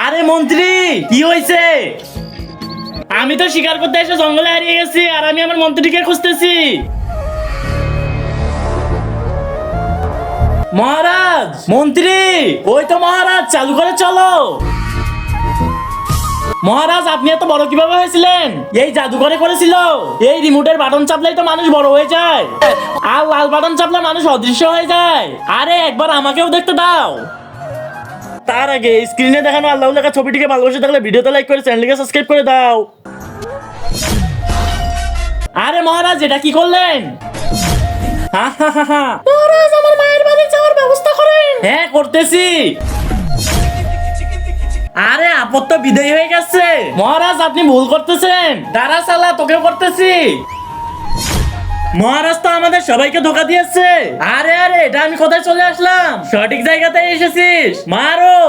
আরে মন্ত্রী কি হয়েছে? আমি তো শিকার করতে এসে জঙ্গলে হারিয়ে গেছি আর আমি আমার মন্ত্রীকে খুঁজতেছি। মহারাজ, মন্ত্রী, ওই তো মহারাজ, চালু করে চলো। মহারাজ, আপনি এত বড় কিভাবে হয়েছিলেন? এই জাদুঘরে করেছিল। এই রিমোটের বাটন চাপলেই তো মানুষ বড় হয়ে যায়, আর লাল বাটন চাপলে মানুষ অদৃশ্য হয়ে যায়। আরে একবার আমাকেও দেখতে দাও। তার আগে স্ক্রিনে দেখানো আল্লাহ লেখা ছবিটিকে ভালোবাসে থাকলে ভিডিওতে লাইক করে চ্যানেলকে সাবস্ক্রাইব করে দাও। আরে মহারাজ, এটা কি করলেন? মহারাজ, আমার মায়ের বাড়ি যাওয়ার ব্যবস্থা করেন। হ্যাঁ, করতেছি। আরে আপদ তো বিদায় হয়ে গেছে। মহারাজ, আপনি ভুল করতেছেন। দাঁড়া সালা, তোকেও করতেছি। মহারাজ তো আমাদের সবাইকে ধোকা দিয়েছে। আরে আরে, এটা আমি কোথায় চলে আসলাম? সঠিক জায়গাতে এসেছিস, মারো।